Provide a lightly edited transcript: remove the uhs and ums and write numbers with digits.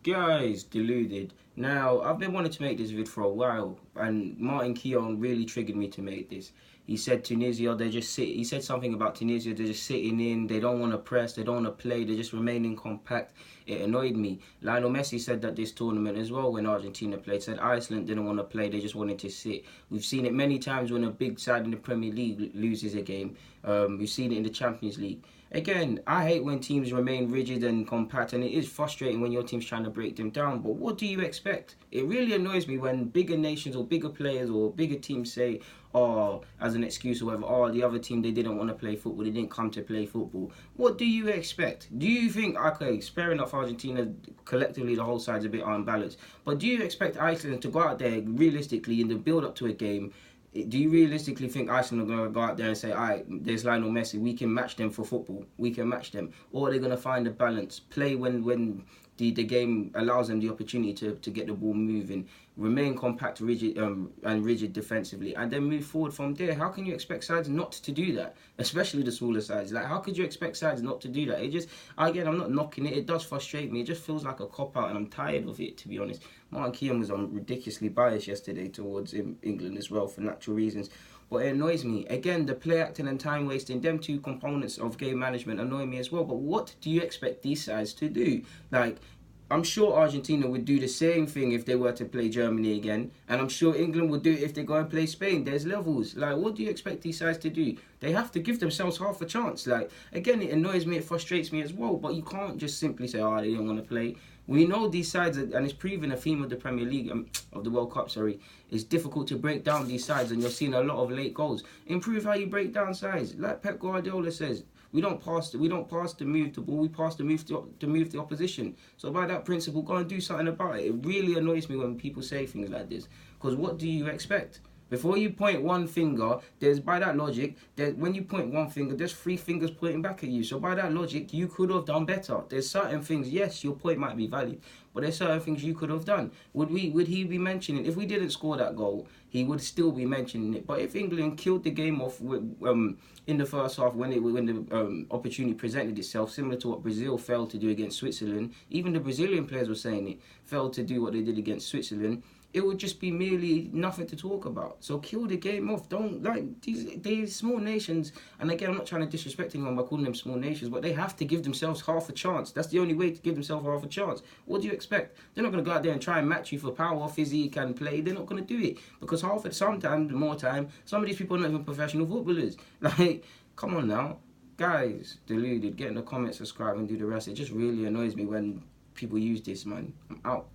Guys, deluded. Now, I've been wanting to make this vid for a while, and Martin Keown really triggered me to make this. He said Tunisia, they just sit. He said something about Tunisia, they're just sitting in, they don't want to press, they don't want to play, they're just remaining compact. It annoyed me. Lionel Messi said that this tournament as well when Argentina played, said Iceland didn't want to play, they just wanted to sit. We've seen it many times when a big side in the Premier League loses a game. We've seen it in the Champions League. Again, I hate when teams remain rigid and compact, and it is frustrating when your team's trying to break them down. But what do you expect? It really annoys me when bigger nations or bigger players or bigger teams say, oh, as an excuse or whatever, oh, the other team, they didn't want to play football, they didn't come to play football. What do you expect? Do you think, okay, fair enough, Argentina, collectively the whole side's a bit unbalanced, but do you expect Iceland to go out there realistically in the build-up to a game? Do you realistically think Iceland are going to go out there and say, all right, there's Lionel Messi, we can match them for football, we can match them? Or are they going to find a balance, play when the game allows them the opportunity to get the ball moving, remain compact, rigid and rigid defensively, and then move forward from there? How can you expect sides not to do that, especially the smaller sides? Like, how could you expect sides not to do that? It just, again, I'm not knocking it. It does frustrate me. It just feels like a cop-out, and I'm tired of it, to be honest. Martin Keown was ridiculously biased yesterday towards England as well for natural reasons. But it annoys me. Again, the play acting and time wasting, them two components of game management annoy me as well. But what do you expect these sides to do? Like, I'm sure Argentina would do the same thing if they were to play Germany again. And I'm sure England would do it if they go and play Spain. There's levels. Like, what do you expect these sides to do? They have to give themselves half a chance. Like, again, it annoys me, it frustrates me as well. But you can't just simply say, oh, they don't want to play. We know these sides, and it's proven a theme of the Premier League, of the World Cup, sorry. It's difficult to break down these sides, and you're seeing a lot of late goals. Improve how you break down sides. Like Pep Guardiola says, we don't pass to move the ball, we pass to move the opposition. So by that principle, go and do something about it. It really annoys me when people say things like this. Because what do you expect? Before you point one finger, there's, by that logic, when you point one finger, there's three fingers pointing back at you. So by that logic, you could have done better. There's certain things, yes, your point might be valid, but there's certain things you could have done. Would he be mentioning, if we didn't score that goal, he would still be mentioning it. But if England killed the game off in the first half when the opportunity presented itself, similar to what Brazil failed to do against Switzerland, even the Brazilian players were saying it, failed to do what they did against Switzerland, it would just be merely nothing to talk about. So kill the game off. Don't, like, these small nations, and again, I'm not trying to disrespect anyone by calling them small nations, but they have to give themselves half a chance. That's the only way to give themselves half a chance. What do you expect? They're not going to go out there and try and match you for power, physique, and play. They're not going to do it. Because sometimes, more time, some of these people are not even professional footballers. Like, come on now. Guys, deluded, get in the comments, subscribe, and do the rest. It just really annoys me when people use this, man. I'm out.